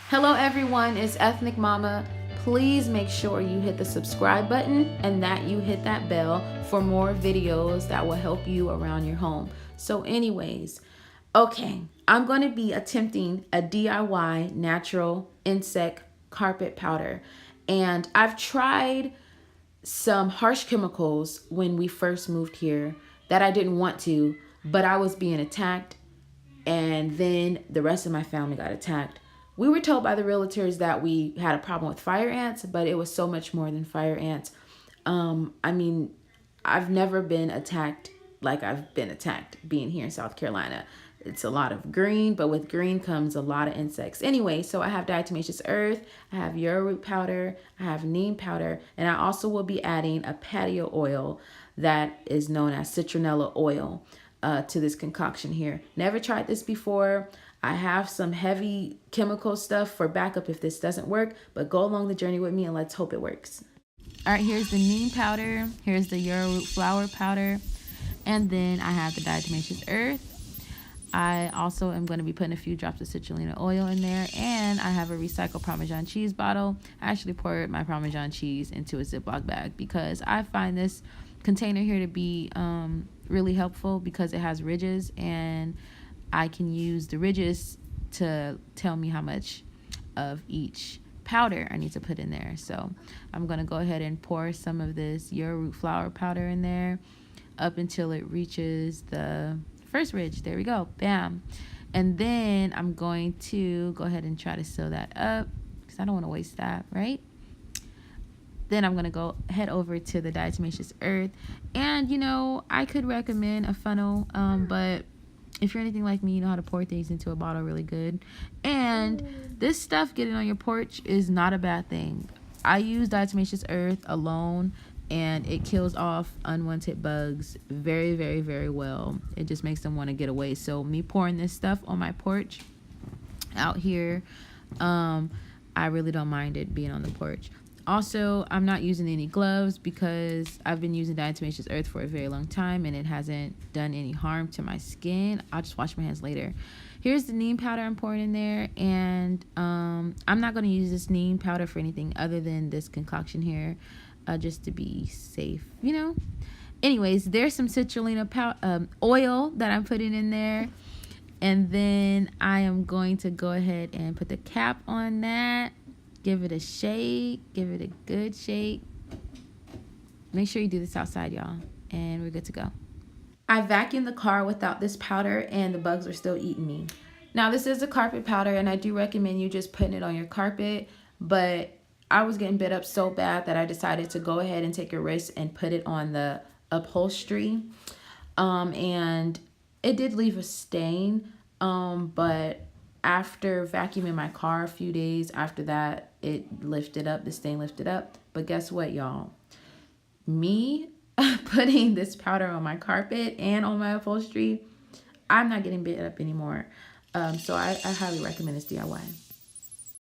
Hello everyone, it's EthnicMamma. Please make sure you hit the subscribe button and that you hit that bell for more videos that will help you around your home. So anyways, okay, I'm going to be attempting a DIY natural insect carpet powder. And I've tried some harsh chemicals when we first moved here that I didn't want to, but I was being attacked, and then the rest of my family got attacked. We were told by the realtors that we had a problem with fire ants, but it was so much more than fire ants. I mean, I've never been attacked like I've been attacked being here in South Carolina. It's a lot of green, but with green comes a lot of insects. Anyway, so I have Diatomaceous Earth, I have Yarrow powder, I have Neem powder, and I also will be adding a patio oil that is known as citronella oil to this concoction here. Never tried this before. I have some heavy chemical stuff for backup if this doesn't work, but go along the journey with me and let's hope it works. All right, here's the neem powder. Here's the yarrowroot flower powder. And then I have the diatomaceous earth. I also am going to be putting a few drops of citronella oil in there. And I have a recycled Parmesan cheese bottle. I actually poured my Parmesan cheese into a Ziploc bag because I find this container here to be really helpful because it has ridges, and I can use the ridges to tell me how much of each powder I need to put in there. So I'm going to go ahead and pour some of this yarrowroot flower powder in there up until it reaches the first ridge. There we go. Bam. And then I'm going to go ahead and try to sew that up because I don't want to waste that, right? Then I'm going to go head over to the diatomaceous earth. And, you know, I could recommend a funnel, but if you're anything like me, you know how to pour things into a bottle really good. And this stuff getting on your porch is not a bad thing. I use diatomaceous earth alone, and it kills off unwanted bugs very, very, very well. It just makes them want to get away. So me pouring this stuff on my porch out here, I really don't mind it being on the porch. Also, I'm not using any gloves because I've been using diatomaceous earth for a very long time and it hasn't done any harm to my skin. I'll just wash my hands later. Here's the neem powder I'm pouring in there, and I'm not going to use this neem powder for anything other than this concoction here, just to be safe, you know. Anyways, there's some citronella oil that I'm putting in there, and then I am going to go ahead and put the cap on that. Give it a shake. Give it a good shake. Make sure you do this outside, y'all. And we're good to go. I vacuumed the car without this powder and the bugs are still eating me. Now, this is a carpet powder and I do recommend you just putting it on your carpet. But I was getting bit up so bad that I decided to go ahead and take a risk and put it on the upholstery. And it did leave a stain. But after vacuuming my car a few days after that, it lifted up, the stain lifted up. But guess what, y'all? Me putting this powder on my carpet and on my upholstery, I'm not getting bit up anymore. So I highly recommend this DIY.